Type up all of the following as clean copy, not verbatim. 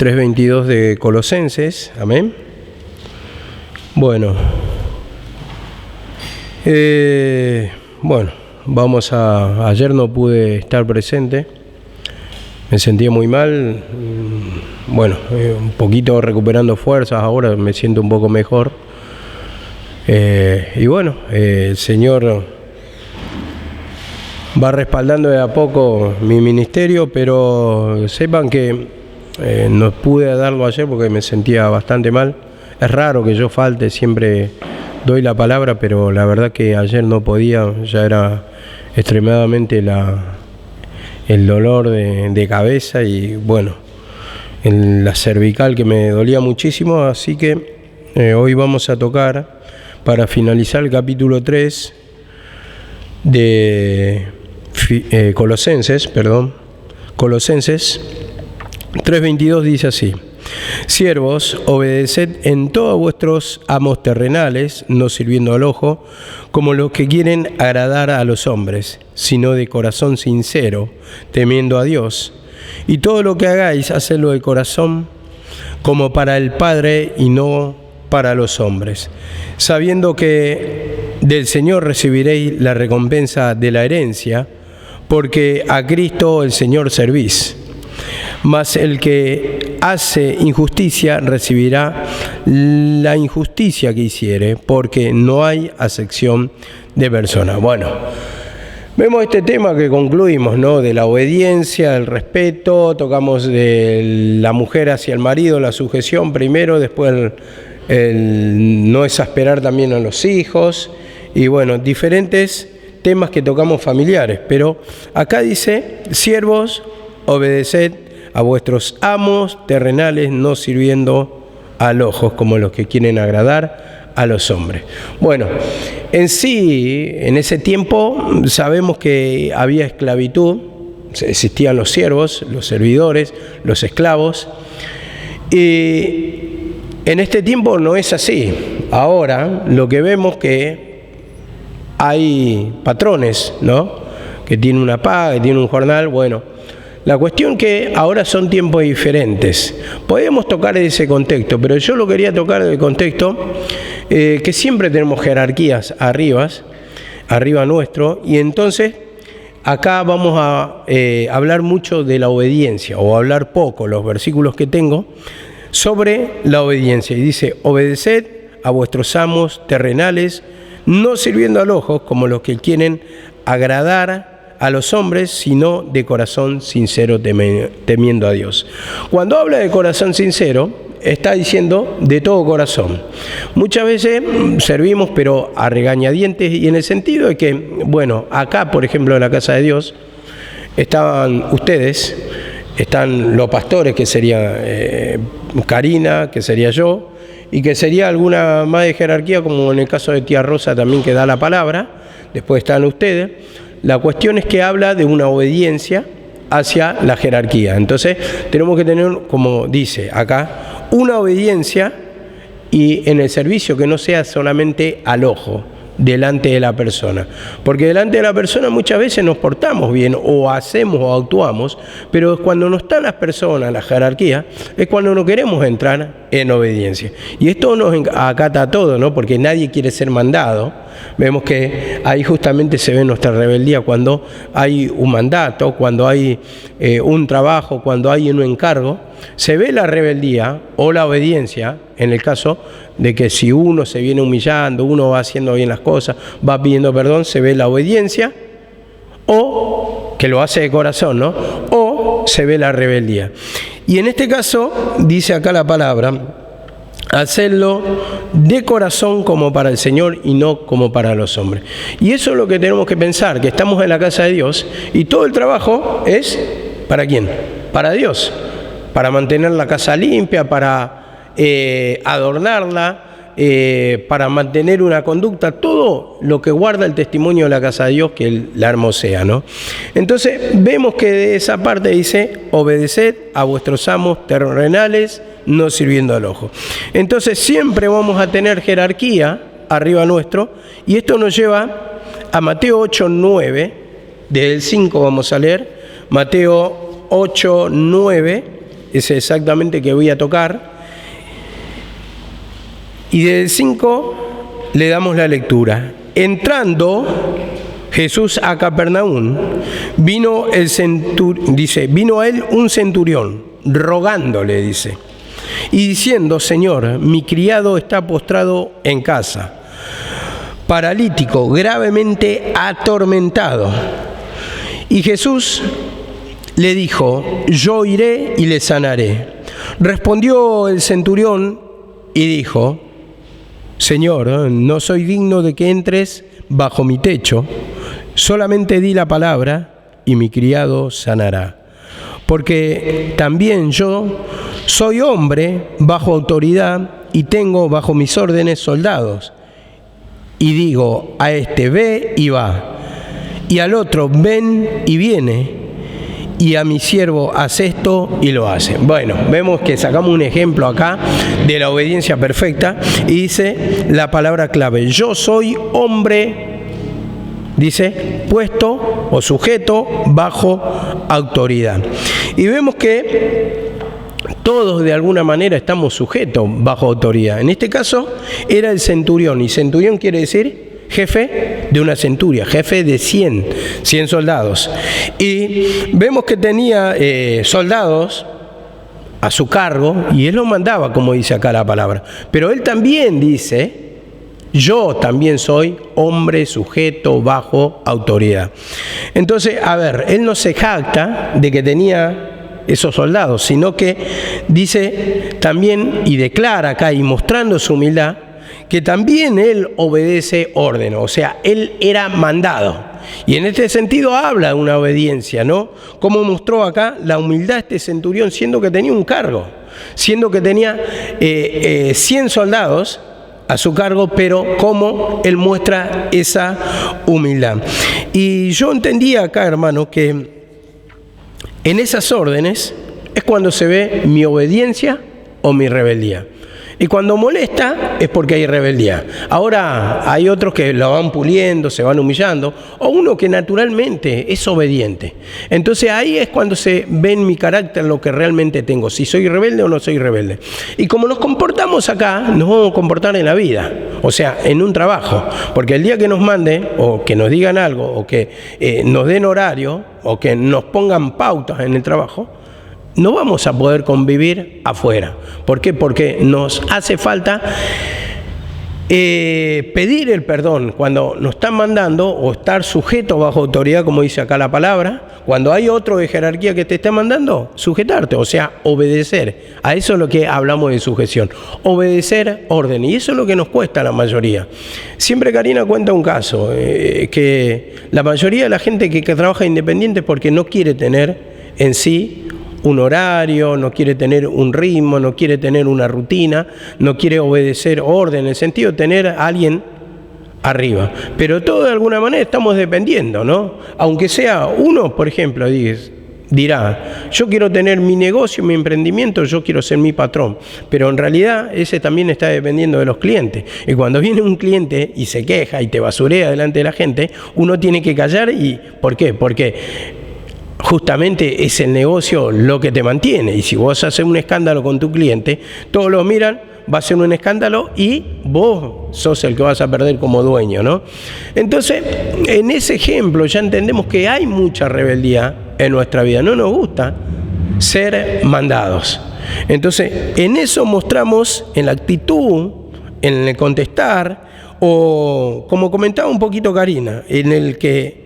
3:22 de Colosenses, amén. Bueno, ayer no pude estar presente, me sentía muy mal, un poquito recuperando fuerzas, ahora me siento un poco mejor, el Señor va respaldando de a poco mi ministerio, pero sepan que no pude darlo ayer porque me sentía bastante mal. Es raro que yo falte, siempre doy la palabra, pero la verdad que ayer no podía, ya era extremadamente el dolor de cabeza y en la cervical que me dolía muchísimo, así que hoy vamos a tocar, para finalizar, el capítulo 3 de Colosenses 3:22 dice así: Siervos, obedeced en todo a vuestros amos terrenales, no sirviendo al ojo, como los que quieren agradar a los hombres, sino de corazón sincero, temiendo a Dios. Y todo lo que hagáis, hacedlo de corazón, como para el Padre y no para los hombres, sabiendo que del Señor recibiréis la recompensa de la herencia, porque a Cristo el Señor servís. Mas el que hace injusticia recibirá la injusticia que hiciere, porque no hay acepción de personas. Bueno, vemos este tema que concluimos, ¿no? De la obediencia, el respeto, tocamos de la mujer hacia el marido, la sujeción primero, después el no exasperar también a los hijos, y diferentes temas que tocamos familiares. Pero acá dice: siervos, obedeced a vuestros amos terrenales, no sirviendo al ojo, como los que quieren agradar a los hombres. En sí, en ese tiempo sabemos que había esclavitud, existían los siervos, los servidores, los esclavos, y en este tiempo no es así. Ahora lo que vemos que hay patrones, ¿no?, que tienen una paga, que tienen un jornal. La cuestión que ahora son tiempos diferentes. Podemos tocar ese contexto, pero yo lo quería tocar del contexto que siempre tenemos jerarquías arriba nuestro, y entonces acá vamos a hablar mucho de la obediencia, o hablar poco, los versículos que tengo, sobre la obediencia. Y dice: obedeced a vuestros amos terrenales, no sirviendo al ojo, como los que quieren agradar a los hombres, sino de corazón sincero, temiendo a Dios. Cuando habla de corazón sincero, está diciendo de todo corazón. Muchas veces servimos, pero a regañadientes, y en el sentido de que, acá, por ejemplo, en la casa de Dios, estaban ustedes, están los pastores, que sería Karina, que sería yo, y que sería alguna más de jerarquía, como en el caso de tía Rosa también, que da la palabra. Después están ustedes. La cuestión es que habla de una obediencia hacia la jerarquía. Entonces tenemos que tener, como dice acá, una obediencia, y en el servicio que no sea solamente al ojo, delante de la persona. Porque delante de la persona muchas veces nos portamos bien, o hacemos o actuamos, pero cuando no están las personas, la jerarquía, es cuando no queremos entrar en obediencia. Y esto nos acata a todo, ¿no? Porque nadie quiere ser mandado. Vemos que ahí justamente se ve nuestra rebeldía, cuando hay un mandato, cuando hay un trabajo, cuando hay un encargo. Se ve la rebeldía o la obediencia en el caso de que si uno se viene humillando, uno va haciendo bien las cosas, va pidiendo perdón, se ve la obediencia, o que lo hace de corazón, ¿no? O se ve la rebeldía. Y en este caso dice acá la palabra: hacerlo de corazón, como para el Señor y no como para los hombres. Y eso es lo que tenemos que pensar, que estamos en la casa de Dios y todo el trabajo es ¿para quién? Para Dios, para mantener la casa limpia, para adornarla, para mantener una conducta, todo lo que guarda el testimonio de la casa de Dios, que la hermosea, ¿no? Entonces vemos que de esa parte dice: obedeced a vuestros amos terrenales, no sirviendo al ojo. Entonces siempre vamos a tener jerarquía arriba nuestro, y esto nos lleva a Mateo 8:9, del 5 vamos a leer, Mateo 8:9, es exactamente que voy a tocar. Y del 5 le damos la lectura. Entrando Jesús a Capernaum, vino a él un centurión, rogándole, dice, y diciendo: Señor, mi criado está postrado en casa, paralítico, gravemente atormentado. Y Jesús le dijo: yo iré y le sanaré. Respondió el centurión y dijo: Señor, no soy digno de que entres bajo mi techo, solamente di la palabra y mi criado sanará. Porque también yo soy hombre bajo autoridad y tengo bajo mis órdenes soldados. Y digo a este: ve y va, y al otro: ven y viene, y a mi siervo: haz esto, y lo hace. Bueno, vemos que sacamos un ejemplo acá de la obediencia perfecta y dice la palabra clave: yo soy hombre, dice, puesto o sujeto bajo autoridad. Y vemos que todos de alguna manera estamos sujetos bajo autoridad. En este caso era el centurión, y centurión quiere decir jefe de una centuria, jefe de 100 soldados. Y vemos que tenía soldados a su cargo, y él los mandaba, como dice acá la palabra. Pero él también dice: yo también soy hombre sujeto bajo autoridad. Entonces, a ver, él no se jacta de que tenía esos soldados, sino que dice también, y declara acá, y mostrando su humildad, que también él obedece órdenes, o sea, él era mandado. Y en este sentido habla de una obediencia, ¿no? Como mostró acá la humildad de este centurión, siendo que tenía un cargo, siendo que tenía 100 soldados a su cargo, pero cómo él muestra esa humildad. Y yo entendía acá, hermano, que en esas órdenes es cuando se ve mi obediencia o mi rebeldía. Y cuando molesta es porque hay rebeldía. Ahora hay otros que lo van puliendo, se van humillando, o uno que naturalmente es obediente. Entonces ahí es cuando se ve en mi carácter lo que realmente tengo, si soy rebelde o no soy rebelde. Y como nos comportamos acá, nos vamos a comportar en la vida, o sea, en un trabajo. Porque el día que nos manden, o que nos digan algo, o que nos den horario, o que nos pongan pautas en el trabajo, no vamos a poder convivir afuera. ¿Por qué? Porque nos hace falta pedir el perdón cuando nos están mandando, o estar sujeto bajo autoridad, como dice acá la palabra. Cuando hay otro de jerarquía que te está mandando, sujetarte, o sea, obedecer. A eso es lo que hablamos de sujeción. Obedecer orden, y eso es lo que nos cuesta a la mayoría. Siempre Karina cuenta un caso, que la mayoría de la gente que trabaja independiente es porque no quiere tener en sí un horario, no quiere tener un ritmo, no quiere tener una rutina, no quiere obedecer orden, en el sentido de tener a alguien arriba. Pero todo de alguna manera estamos dependiendo, ¿no? Aunque sea uno, por ejemplo, dirá: yo quiero tener mi negocio, mi emprendimiento, yo quiero ser mi patrón. Pero en realidad ese también está dependiendo de los clientes. Y cuando viene un cliente y se queja y te basurea delante de la gente, uno tiene que callar. ¿Y por qué? Porque justamente es el negocio lo que te mantiene. Y si vos haces un escándalo con tu cliente, todos lo miran, va a ser un escándalo y vos sos el que vas a perder como dueño, ¿no? Entonces, en ese ejemplo ya entendemos que hay mucha rebeldía en nuestra vida. No nos gusta ser mandados. Entonces, en eso mostramos en la actitud, en el contestar, o como comentaba un poquito Karina, en el que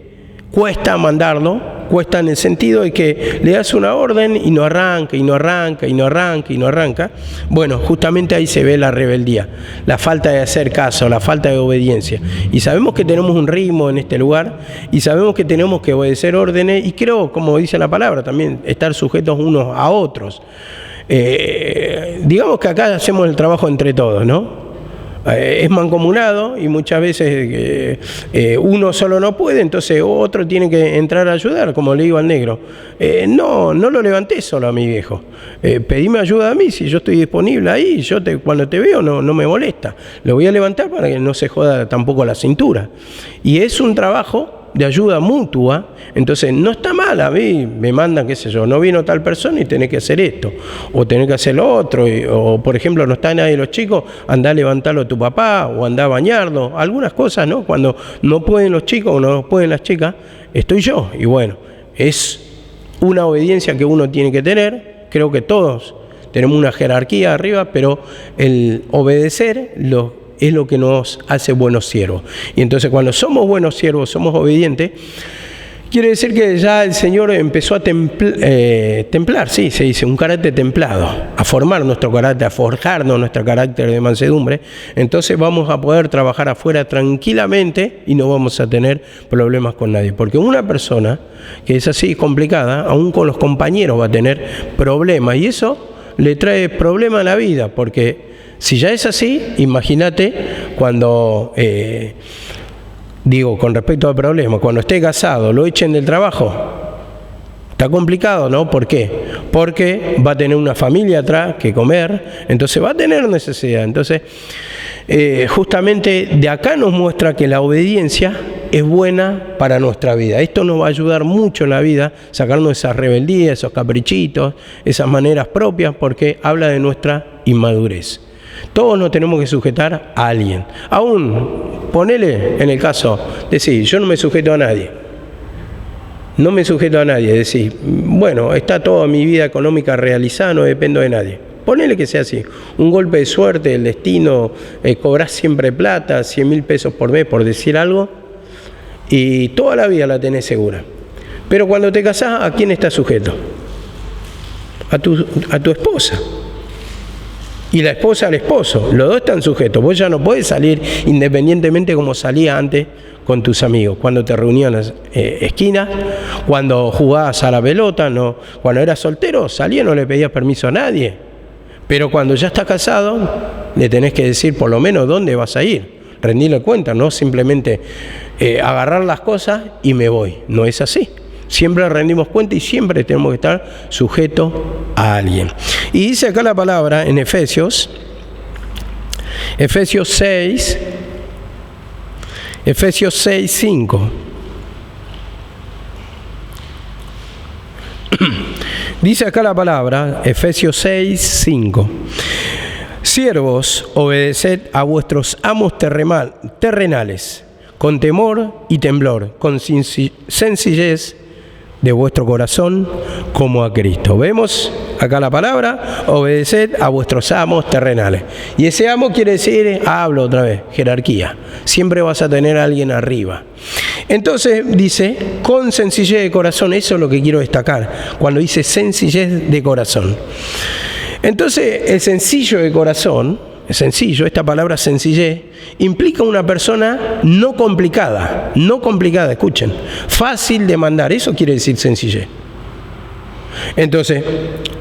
cuesta mandarlo, cuesta en el sentido de que le das una orden y no arranca, y no arranca, y no arranca, y no arranca. Bueno, justamente ahí se ve la rebeldía, la falta de hacer caso, la falta de obediencia. Y sabemos que tenemos un ritmo en este lugar, y sabemos que tenemos que obedecer órdenes, y creo, como dice la palabra, también estar sujetos unos a otros. Digamos que acá hacemos el trabajo entre todos, ¿no? Es mancomunado, y muchas veces uno solo no puede, entonces otro tiene que entrar a ayudar, como le digo al negro. No lo levanté solo a mi viejo. Pedime ayuda a mí, si yo estoy disponible ahí, cuando te veo no me molesta. Lo voy a levantar para que no se joda tampoco la cintura. Y es un trabajo de ayuda mutua. Entonces no está mal, a mí me mandan, qué sé yo, no vino tal persona y tenés que hacer esto, o tenés que hacer lo otro, o por ejemplo no está nadie de los chicos, andá a levantarlo a tu papá, o andá a bañarlo, algunas cosas, ¿no? Cuando no pueden los chicos o no pueden las chicas, estoy yo. Y bueno, es una obediencia que uno tiene que tener. Creo que todos tenemos una jerarquía arriba, pero el obedecer es lo que nos hace buenos siervos. Y entonces cuando somos buenos siervos, somos obedientes, quiere decir que ya el Señor empezó a templar, sí, se dice, un carácter templado, a formar nuestro carácter, a forjarnos nuestro carácter de mansedumbre. Entonces vamos a poder trabajar afuera tranquilamente y no vamos a tener problemas con nadie. Porque una persona que es así complicada, aún con los compañeros va a tener problemas, y eso le trae problema a la vida, porque si ya es así, imagínate cuando, digo, con respecto al problema, cuando esté casado, lo echen del trabajo, está complicado, ¿no? ¿Por qué? Porque va a tener una familia atrás que comer, entonces va a tener necesidad. Entonces, justamente de acá nos muestra que la obediencia es buena para nuestra vida. Esto nos va a ayudar mucho en la vida, sacarnos esas rebeldías, esos caprichitos, esas maneras propias, porque habla de nuestra inmadurez. Todos nos tenemos que sujetar a alguien. Aún, ponele en el caso, decir, yo no me sujeto a nadie. No me sujeto a nadie. Decir, bueno, está toda mi vida económica realizada, no dependo de nadie. Ponele que sea así. Un golpe de suerte, el destino, cobrás siempre plata, 100.000 pesos por mes, por decir algo, y toda la vida la tenés segura. Pero cuando te casás, ¿a quién estás sujeto? A tu esposa. Y la esposa al esposo, los dos están sujetos. Vos ya no podés salir independientemente como salía antes con tus amigos, cuando te reunían en esquina, cuando jugabas a la pelota, no, cuando eras soltero, salías, no le pedías permiso a nadie. Pero cuando ya estás casado, le tenés que decir por lo menos dónde vas a ir, rendirle cuenta, no simplemente agarrar las cosas y me voy. No es así. Siempre rendimos cuenta y siempre tenemos que estar sujetos a alguien. Y dice acá la palabra en Efesios 6, 5. Dice acá la palabra, Efesios 6, 5. Siervos, obedeced a vuestros amos terrenales, con temor y temblor, con sencillez de vuestro corazón, como a Cristo. Vemos acá la palabra, obedeced a vuestros amos terrenales. Y ese amo quiere decir, hablo otra vez, jerarquía. Siempre vas a tener a alguien arriba. Entonces dice, con sencillez de corazón, eso es lo que quiero destacar, cuando dice sencillez de corazón. Entonces, el sencillo de corazón, esta palabra sencillez, implica una persona no complicada, escuchen, fácil de mandar, eso quiere decir sencillez. Entonces,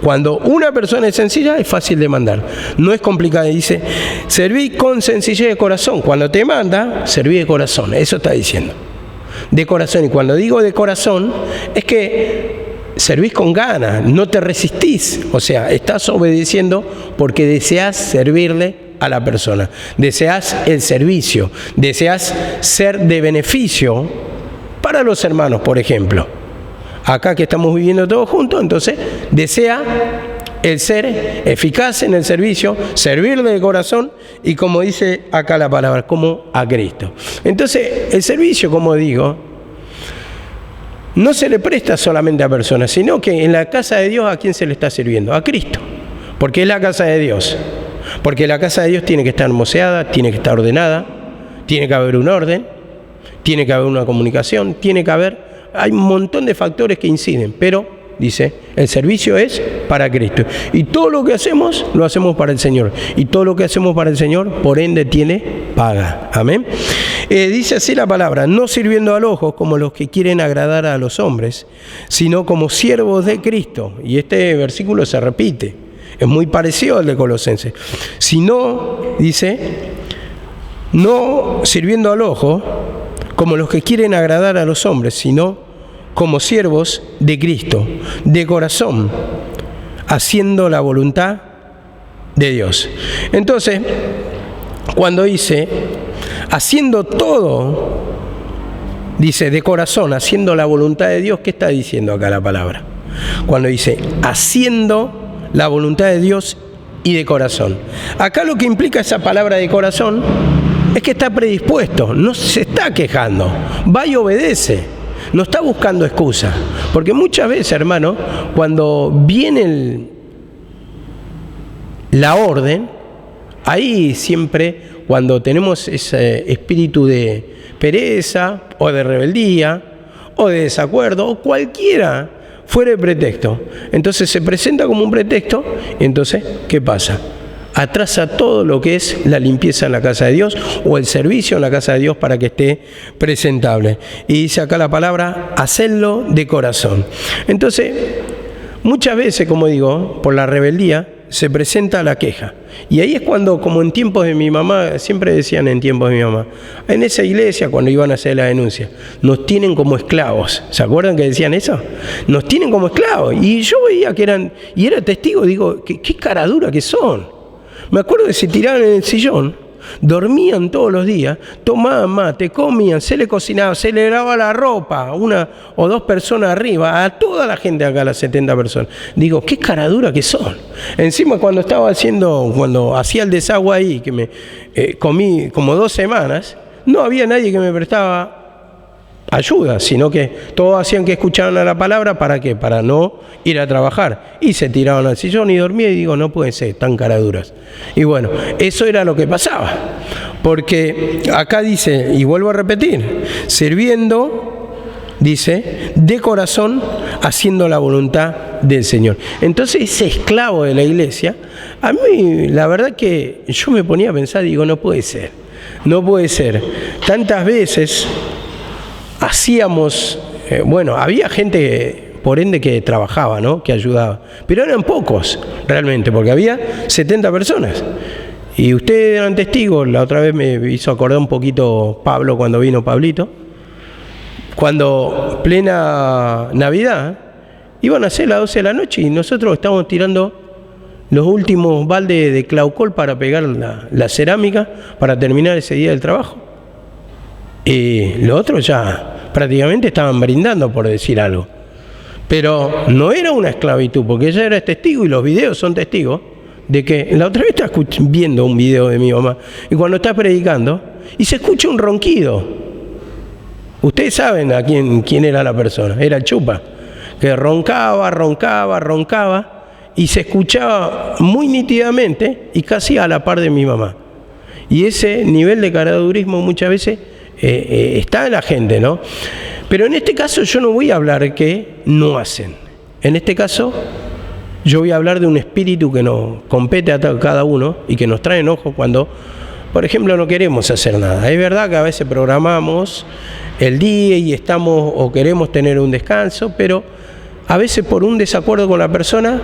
cuando una persona es sencilla, es fácil de mandar, no es complicada. Dice, serví con sencillez de corazón. Cuando te manda, serví de corazón, eso está diciendo. De corazón, y cuando digo de corazón, es que servís con ganas, no te resistís, o sea, estás obedeciendo porque deseas servirle a la persona, deseas el servicio, deseas ser de beneficio para los hermanos, por ejemplo. Acá que estamos viviendo todos juntos, entonces desea el ser eficaz en el servicio, servirle de corazón y, como dice acá la palabra, como a Cristo. Entonces, el servicio, como digo, no se le presta solamente a personas, sino que en la casa de Dios, ¿a quién se le está sirviendo? A Cristo, porque es la casa de Dios. Porque la casa de Dios tiene que estar hermoseada, tiene que estar ordenada, tiene que haber un orden, tiene que haber una comunicación, hay un montón de factores que inciden, pero, dice, el servicio es para Cristo. Y todo lo que hacemos, lo hacemos para el Señor. Y todo lo que hacemos para el Señor, por ende, tiene paga. Amén. Dice así la palabra, no sirviendo al ojo como los que quieren agradar a los hombres, sino como siervos de Cristo. Y este versículo se repite, es muy parecido al de Colosenses. Sino, dice, no sirviendo al ojo como los que quieren agradar a los hombres, sino como siervos de Cristo, de corazón, haciendo la voluntad de Dios. Entonces, cuando dice, haciendo todo, dice de corazón, haciendo la voluntad de Dios. ¿Qué está diciendo acá la palabra? Cuando dice haciendo la voluntad de Dios y de corazón. Acá lo que implica esa palabra de corazón es que está predispuesto, no se está quejando, va y obedece, no está buscando excusa. Porque muchas veces, hermano, cuando viene la orden, ahí siempre, cuando tenemos ese espíritu de pereza o de rebeldía o de desacuerdo o cualquiera fuera el pretexto, entonces se presenta como un pretexto y entonces, ¿qué pasa? Atrasa todo lo que es la limpieza en la casa de Dios o el servicio en la casa de Dios para que esté presentable. Y dice acá la palabra, hacerlo de corazón. Entonces, muchas veces, como digo, por la rebeldía, se presenta la queja. Y ahí es cuando, como en tiempos de mi mamá, siempre decían en tiempos de mi mamá, en esa iglesia, cuando iban a hacer la denuncia, nos tienen como esclavos. ¿Se acuerdan que decían eso? Nos tienen como esclavos. Y yo veía que eran, y era testigo, digo, qué cara dura que son. Me acuerdo que se tiraban en el sillón, dormían todos los días, tomaban mate, comían, se le cocinaba, se le lavaba la ropa, una o dos personas arriba, a toda la gente acá, las 70 personas. Digo, qué cara dura que son. Encima cuando hacía el desagüe ahí, que me comí como 2 semanas, no había nadie que me prestaba ayuda, sino que todos hacían que escucharan a la palabra. ¿Para qué? Para no ir a trabajar. Y se tiraban al sillón y dormían y digo, no pueden ser tan caraduras. Y bueno, eso era lo que pasaba. Porque acá dice, y vuelvo a repetir, sirviendo, dice, de corazón, haciendo la voluntad del Señor. Entonces ese esclavo de la iglesia, a mí la verdad que yo me ponía a pensar, digo, no puede ser. No puede ser. Tantas veces hacíamos, había gente, por ende, que trabajaba, ¿no? Que ayudaba, pero eran pocos realmente, porque había 70 personas. Y ustedes eran testigos, la otra vez me hizo acordar un poquito Pablo cuando vino Pablito, cuando plena Navidad, iban a ser las 12 de la noche y nosotros estábamos tirando los últimos baldes de claucol para pegar la cerámica para terminar ese día del trabajo. Y los otros ya prácticamente estaban brindando, por decir algo. Pero no era una esclavitud, porque ella era testigo y los videos son testigos de que la otra vez estaba viendo un video de mi mamá y cuando está predicando y se escucha un ronquido. Ustedes saben a quién era la persona, era el Chupa, que roncaba y se escuchaba muy nítidamente y casi a la par de mi mamá. Y ese nivel de caradurismo muchas veces está en la gente, ¿no? Pero en este caso yo no voy a hablar que no hacen. En este caso yo voy a hablar de un espíritu que nos compete a cada uno y que nos trae enojo cuando, por ejemplo, no queremos hacer nada. Es verdad que a veces programamos el día y estamos o queremos tener un descanso, pero a veces por un desacuerdo con la persona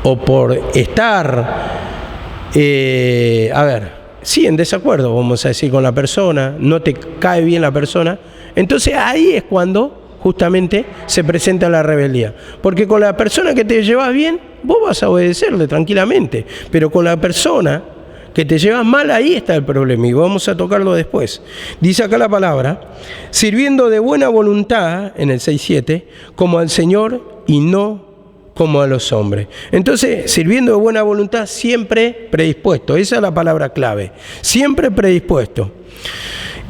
o por estar, en desacuerdo, vamos a decir, con la persona, no te cae bien la persona, entonces ahí es cuando justamente se presenta la rebeldía. Porque con la persona que te llevas bien, vos vas a obedecerle tranquilamente, pero con la persona que te llevas mal, ahí está el problema y vamos a tocarlo después. Dice acá la palabra, sirviendo de buena voluntad, en el 6:7, como al Señor y no como a los hombres. Entonces, sirviendo de buena voluntad, siempre predispuesto. Esa es la palabra clave. Siempre predispuesto.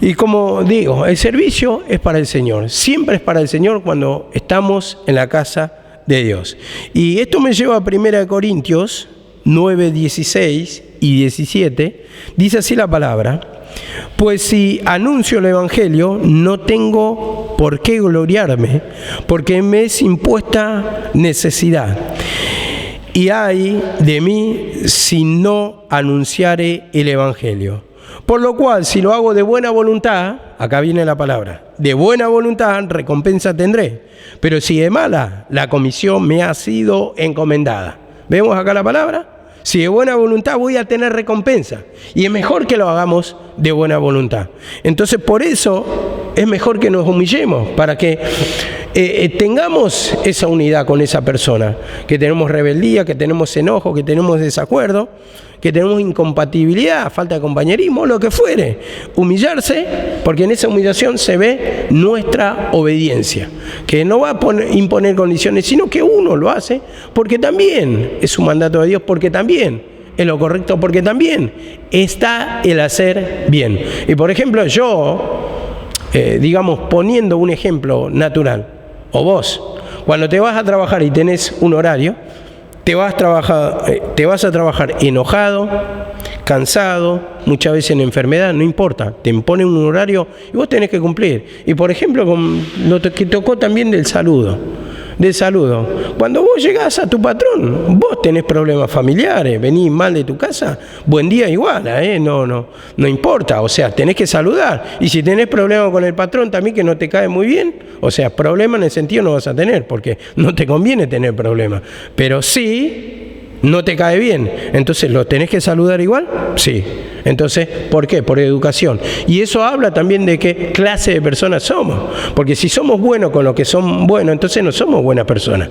Y como digo, el servicio es para el Señor. Siempre es para el Señor cuando estamos en la casa de Dios. Y esto me lleva a 1 Corintios 9, 16 y 17. Dice así la palabra. Pues si anuncio el Evangelio, no tengo por qué gloriarme, porque me es impuesta necesidad. Y ay de mí si no anunciare el Evangelio. Por lo cual, si lo hago de buena voluntad, acá viene la palabra, de buena voluntad recompensa tendré. Pero si de mala, la comisión me ha sido encomendada. ¿Vemos acá la palabra? Si de buena voluntad voy a tener recompensa. Y es mejor que lo hagamos de buena voluntad. Entonces por eso es mejor que nos humillemos, para que tengamos esa unidad con esa persona, que tenemos rebeldía, que tenemos enojo, que tenemos desacuerdo, que tenemos incompatibilidad, falta de compañerismo, lo que fuere. Humillarse, porque en esa humillación se ve nuestra obediencia, que no va a imponer condiciones, sino que uno lo hace porque también es un mandato de Dios, porque también es lo correcto, porque también está el hacer bien. Y por ejemplo, yo, digamos, poniendo un ejemplo natural, o vos, cuando te vas a trabajar y tenés un horario, te vas a trabajar enojado, cansado, muchas veces en enfermedad, no importa, te imponen un horario y vos tenés que cumplir. Y por ejemplo, con lo que tocó también del saludo. Cuando vos llegás a tu patrón, vos tenés problemas familiares, venís mal de tu casa, buen día igual, no importa, o sea, tenés que saludar. Y si tenés problemas con el patrón también que no te cae muy bien, o sea, problemas en el sentido no vas a tener, porque no te conviene tener problemas, pero sí no te cae bien, entonces ¿lo tenés que saludar igual? Sí. Entonces, ¿por qué? Por educación. Y eso habla también de qué clase de personas somos, porque si somos buenos con lo que son buenos, entonces no somos buenas personas.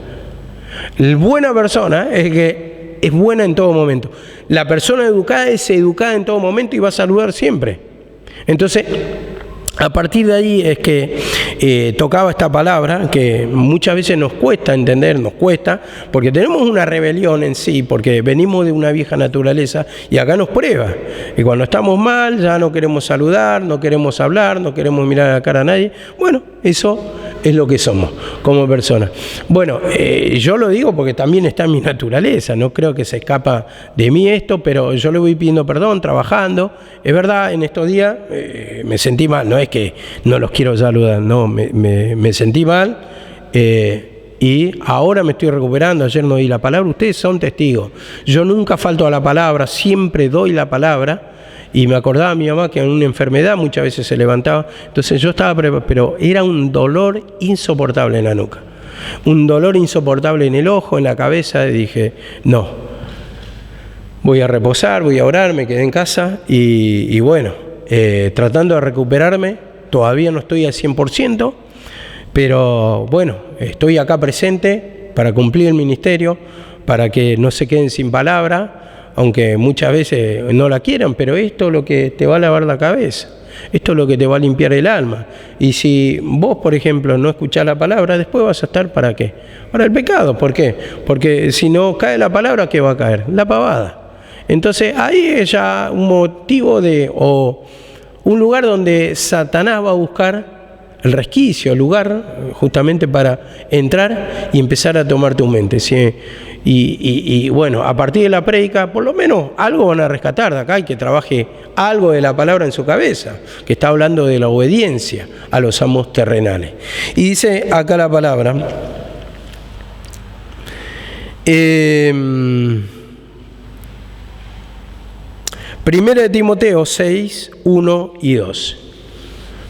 La buena persona es que es buena en todo momento. La persona educada es educada en todo momento y va a saludar siempre. Entonces, a partir de ahí es que tocaba esta palabra que muchas veces nos cuesta entender, porque tenemos una rebelión en sí, porque venimos de una vieja naturaleza y acá nos prueba. Y cuando estamos mal ya no queremos saludar, no queremos hablar, no queremos mirar a la cara a nadie. Bueno, eso es lo que somos como personas. Bueno, yo lo digo porque también está en mi naturaleza, no creo que se escapa de mí esto, pero yo le voy pidiendo perdón, trabajando. Es verdad, en estos días me sentí mal, no es que no los quiero saludar, no, me sentí mal y ahora me estoy recuperando. Ayer no di la palabra, ustedes son testigos. Yo nunca falto a la palabra, siempre doy la palabra. Y me acordaba a mi mamá que en una enfermedad muchas veces se levantaba, entonces yo estaba preparado, pero era un dolor insoportable en la nuca, un dolor insoportable en el ojo, en la cabeza, y dije, no, voy a reposar, voy a orar, me quedé en casa y bueno, tratando de recuperarme, todavía no estoy al 100%, pero bueno, estoy acá presente para cumplir el ministerio, para que no se queden sin palabra, aunque muchas veces no la quieran, pero esto es lo que te va a lavar la cabeza, esto es lo que te va a limpiar el alma. Y si vos, por ejemplo, no escuchás la palabra, después vas a estar ¿para qué? Para el pecado. ¿Por qué? Porque si no cae la palabra, ¿qué va a caer? La pavada. Entonces ahí es ya un motivo o un lugar donde Satanás va a buscar el resquicio, el lugar justamente para entrar y empezar a tomar tu mente, ¿sí? Y bueno, a partir de la prédica, por lo menos algo van a rescatar de acá y que trabaje algo de la palabra en su cabeza, que está hablando de la obediencia a los amos terrenales. Y dice acá la palabra, Primera de Timoteo 6, 1 y 2.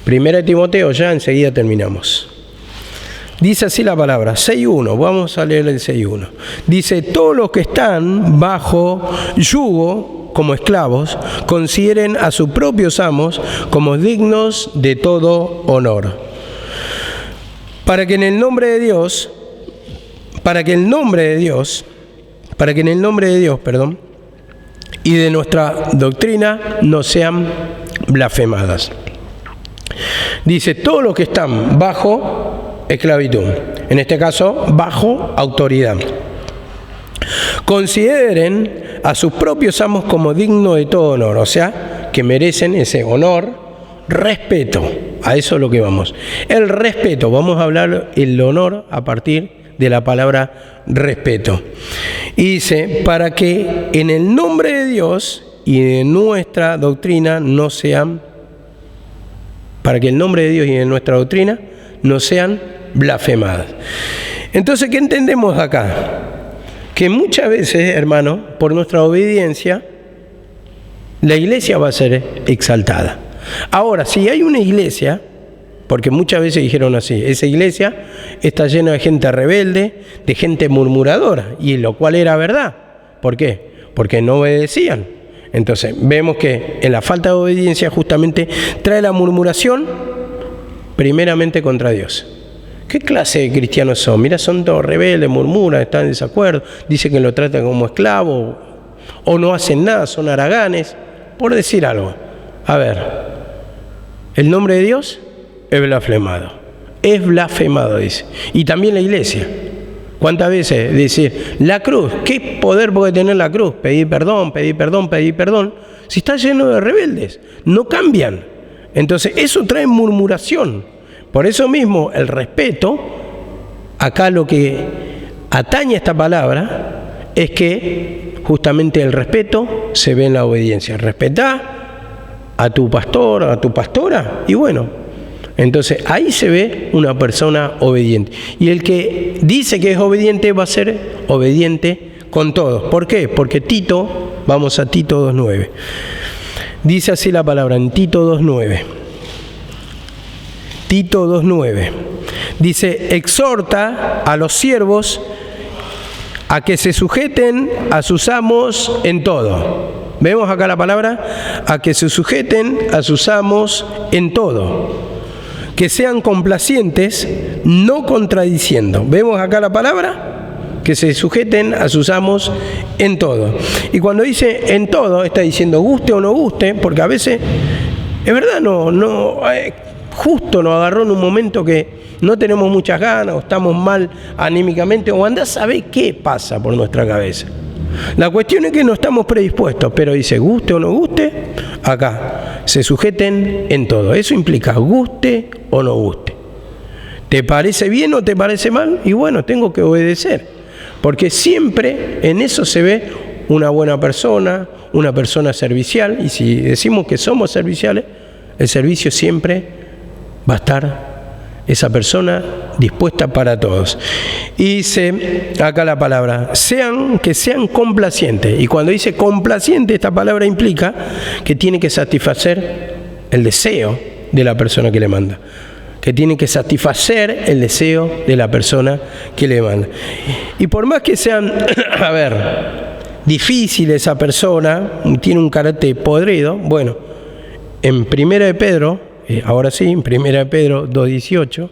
Primera de Timoteo, ya enseguida terminamos. Dice así la palabra, 6.1, vamos a leer el 6.1. Dice, todos los que están bajo yugo como esclavos, consideren a sus propios amos como dignos de todo honor. Para que en el nombre de Dios, y de nuestra doctrina no sean blasfemadas. Dice, todos los que están bajo esclavitud, en este caso bajo autoridad, consideren a sus propios amos como dignos de todo honor, o sea, que merecen ese honor, respeto. A eso es lo que vamos. El respeto, vamos a hablar el honor a partir de la palabra respeto. Y dice, para que en el nombre de Dios y de nuestra doctrina no sean, para que el nombre de Dios y de nuestra doctrina no sean blasfemadas. Entonces, ¿qué entendemos acá? Que muchas veces, hermano, por nuestra obediencia, la iglesia va a ser exaltada. Ahora, si hay una iglesia, porque muchas veces dijeron así, esa iglesia está llena de gente rebelde, de gente murmuradora, y lo cual era verdad. ¿Por qué? Porque no obedecían. Entonces, vemos que en la falta de obediencia justamente trae la murmuración primeramente contra Dios. ¿Qué clase de cristianos son? Mira, son todos rebeldes, murmuran, están en desacuerdo, dicen que lo tratan como esclavo, o no hacen nada, son haraganes, por decir algo. A ver, el nombre de Dios es blasfemado. Es blasfemado, dice. Y también la iglesia. ¿Cuántas veces decir, la cruz, qué poder puede tener la cruz? Pedir perdón, pedir perdón, pedir perdón. Si está lleno de rebeldes, no cambian. Entonces, eso trae murmuración. Por eso mismo, el respeto, acá lo que atañe a esta palabra es que justamente el respeto se ve en la obediencia. Respetá a tu pastor, a tu pastora, y bueno, entonces ahí se ve una persona obediente. Y el que dice que es obediente va a ser obediente con todos. ¿Por qué? Porque Tito, vamos a Tito 2.9. Dice así la palabra en Tito 2.9. Tito 2.9. Dice, exhorta a los siervos a que se sujeten a sus amos en todo. Vemos acá la palabra, a que se sujeten a sus amos en todo. Que sean complacientes, no contradiciendo. Vemos acá la palabra, que se sujeten a sus amos en todo. Y cuando dice en todo, está diciendo guste o no guste, porque a veces, es verdad, justo nos agarró en un momento que no tenemos muchas ganas, o estamos mal anímicamente, o andá a saber qué pasa por nuestra cabeza. La cuestión es que no estamos predispuestos, pero dice, guste o no guste, acá, se sujeten en todo. Eso implica guste o no guste. ¿Te parece bien o te parece mal? Y bueno, tengo que obedecer, porque siempre en eso se ve una buena persona, una persona servicial, y si decimos que somos serviciales, el servicio siempre va a estar esa persona dispuesta para todos. Y dice acá la palabra, que sean complacientes. Y cuando dice complaciente, esta palabra implica que tiene que satisfacer el deseo de la persona que le manda. Que tiene que satisfacer el deseo de la persona que le manda. Y por más que sean, difícil esa persona, tiene un carácter podrido, bueno, en Primera de Pedro, ahora sí, en Primera de Pedro 2.18,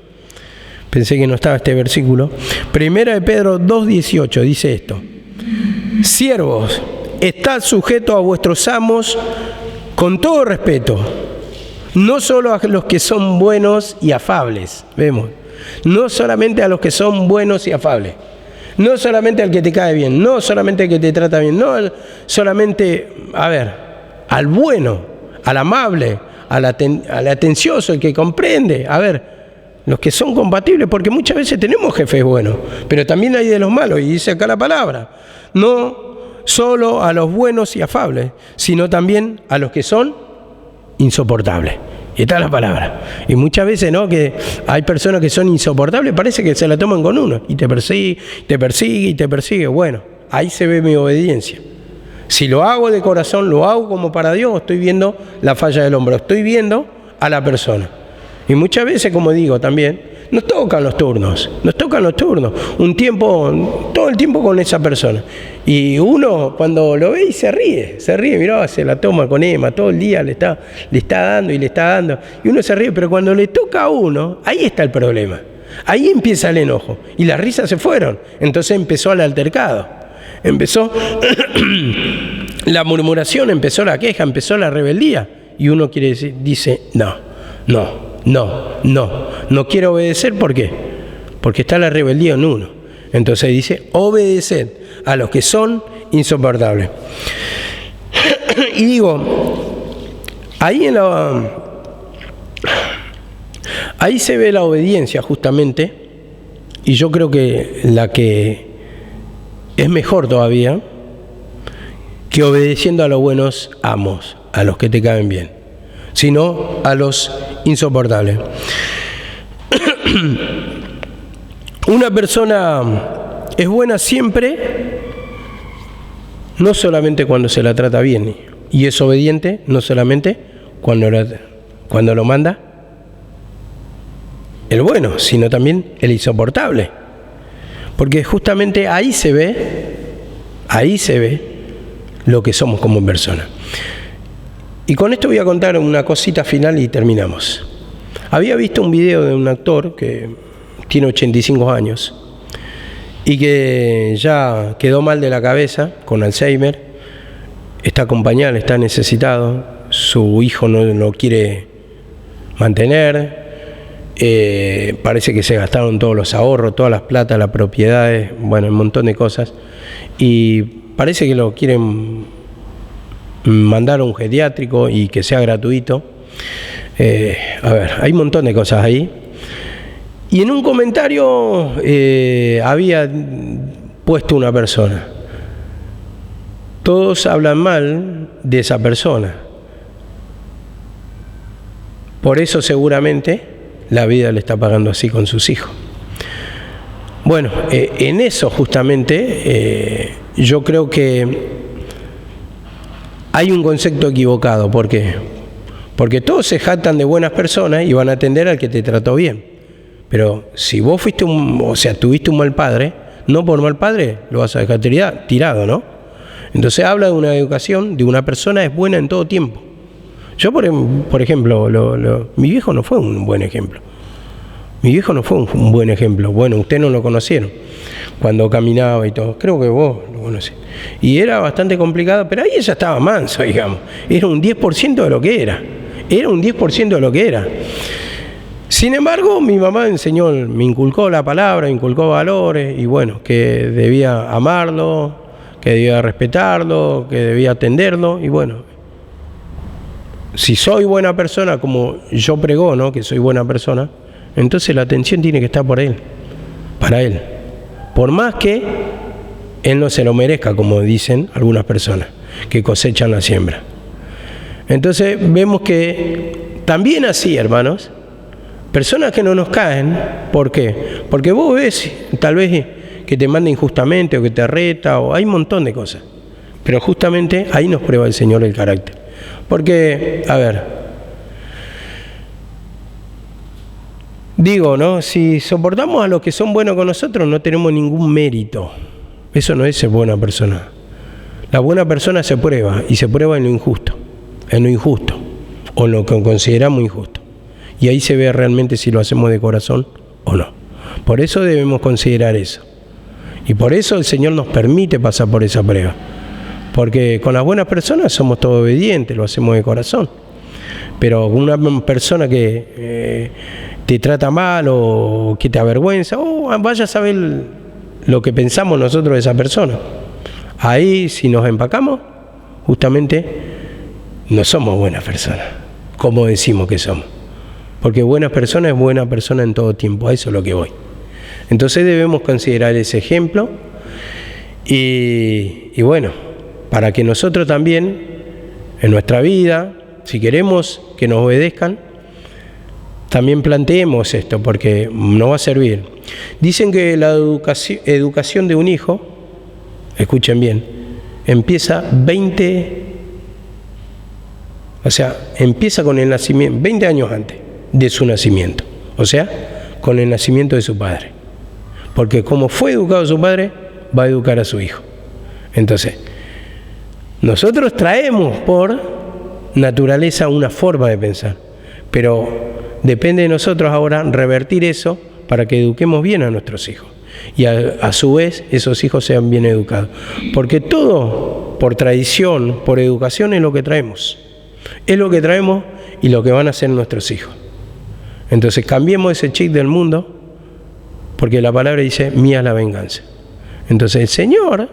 pensé que no estaba este versículo, Primera de Pedro 2.18 dice esto, siervos, estad sujetos a vuestros amos con todo respeto, no solo a los que son buenos y afables, vemos, no solamente a los que son buenos y afables, no solamente al que te cae bien, no solamente al que te trata bien, no solamente, al bueno, al amable, al atencioso, el que comprende, los que son compatibles, porque muchas veces tenemos jefes buenos, pero también hay de los malos, y dice acá la palabra, no solo a los buenos y afables, sino también a los que son insoportables. Y está la palabra. Y muchas veces, ¿no?, que hay personas que son insoportables, parece que se la toman con uno, y te persigue, te persigue, y te persigue. Bueno, ahí se ve mi obediencia. Si lo hago de corazón, lo hago como para Dios, estoy viendo la falla del hombre, estoy viendo a la persona. Y muchas veces, como digo también, nos tocan los turnos, un tiempo, todo el tiempo con esa persona. Y uno cuando lo ve y se ríe, mirá, se la toma con Emma, todo el día le está dando, y uno se ríe, pero cuando le toca a uno, ahí está el problema. Ahí empieza el enojo, y las risas se fueron, entonces empezó el altercado. Empezó la murmuración, empezó la queja, empezó la rebeldía. Y uno dice, no quiero obedecer. ¿Por qué? Porque está la rebeldía en uno. Entonces dice, obedeced a los que son insoportables. Y digo, ahí se ve la obediencia justamente. Y yo creo que la que es mejor todavía que obedeciendo a los buenos amos, a los que te caen bien, sino a los insoportables. Una persona es buena siempre, no solamente cuando se la trata bien, y es obediente no solamente cuando lo manda el bueno, sino también el insoportable. Porque justamente ahí se ve lo que somos como persona. Y con esto voy a contar una cosita final y terminamos. Había visto un video de un actor que tiene 85 años y que ya quedó mal de la cabeza con Alzheimer, está con pañal, está necesitado, su hijo no lo quiere mantener, parece que se gastaron todos los ahorros, todas las plata, las propiedades, bueno, un montón de cosas, y parece que lo quieren mandar a un geriátrico y que sea gratuito. A ver, hay un montón de cosas ahí. Y en un comentario había puesto una persona: todos hablan mal de esa persona, por eso seguramente la vida le está pagando así con sus hijos. Bueno, en eso justamente yo creo que hay un concepto equivocado. ¿Por qué? Porque todos se jactan de buenas personas y van a atender al que te trató bien. Pero si vos tuviste un mal padre, no por mal padre lo vas a dejar tirado, ¿no? Entonces habla de una educación, de una persona es buena en todo tiempo. Yo, por ejemplo, mi viejo no fue un buen ejemplo. Mi viejo no fue un buen ejemplo. Bueno, ustedes no lo conocieron cuando caminaba y todo. Creo que vos lo conocés. Y era bastante complicado, pero ahí ella estaba manso, digamos. Era un 10% de lo que era. Era un 10% de lo que era. Sin embargo, mi mamá me inculcó la palabra, me inculcó valores, y bueno, que debía amarlo, que debía respetarlo, que debía atenderlo, y bueno, si soy buena persona, como yo pregono que soy buena persona, entonces la atención tiene que estar por él, para él, por más que él no se lo merezca, como dicen algunas personas que cosechan la siembra. Entonces vemos que también así, hermanos, personas que no nos caen, ¿por qué? Porque vos ves, tal vez, que te manda injustamente, o que te reta, o hay un montón de cosas. Pero justamente ahí nos prueba el Señor el carácter. Porque, a ver, digo, ¿no? Si soportamos a los que son buenos con nosotros, no tenemos ningún mérito. Eso no es ser buena persona. La buena persona se prueba, y se prueba en lo injusto, o en lo que consideramos injusto. Y ahí se ve realmente si lo hacemos de corazón o no. Por eso debemos considerar eso. Y por eso el Señor nos permite pasar por esa prueba. Porque con las buenas personas somos todos obedientes, lo hacemos de corazón. Pero una persona que te trata mal o que te avergüenza, vaya a saber lo que pensamos nosotros de esa persona. Ahí, si nos empacamos, justamente no somos buenas personas, como decimos que somos. Porque buena persona es buena persona en todo tiempo, a eso es lo que voy. Entonces debemos considerar ese ejemplo y bueno, para que nosotros también, en nuestra vida, si queremos que nos obedezcan, también planteemos esto, porque no va a servir. Dicen que la educación de un hijo, escuchen bien, empieza con el nacimiento, 20 años antes de su nacimiento, o sea, con el nacimiento de su padre. Porque como fue educado su padre, va a educar a su hijo. Entonces, nosotros traemos por naturaleza una forma de pensar, pero depende de nosotros ahora revertir eso para que eduquemos bien a nuestros hijos. Y a su vez, esos hijos sean bien educados. Porque todo, por tradición, por educación, es lo que traemos. Es lo que traemos y lo que van a hacer nuestros hijos. Entonces cambiemos ese chip del mundo, porque la palabra dice, mía es la venganza. Entonces el Señor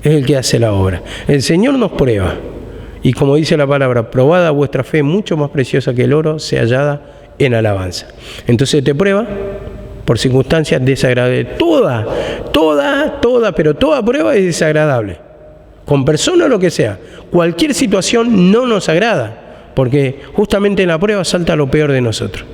es el que hace la obra. El Señor nos prueba. Y como dice la palabra, probada vuestra fe, mucho más preciosa que el oro, sea hallada en alabanza. Entonces te prueba por circunstancias desagradables. Pero toda prueba es desagradable. Con persona o lo que sea. Cualquier situación no nos agrada. Porque justamente en la prueba salta lo peor de nosotros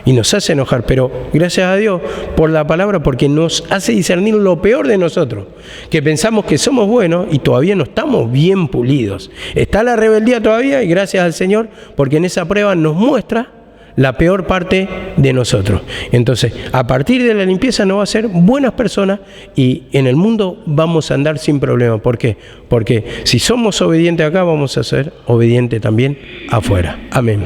y nos hace enojar, pero gracias a Dios por la palabra, porque nos hace discernir lo peor de nosotros, que pensamos que somos buenos y todavía no estamos bien pulidos. Está la rebeldía todavía, y gracias al Señor, porque en esa prueba nos muestra la peor parte de nosotros. Entonces, a partir de la limpieza nos va a ser buenas personas y en el mundo vamos a andar sin problemas. ¿Por qué? Porque si somos obedientes acá, vamos a ser obedientes también afuera. Amén.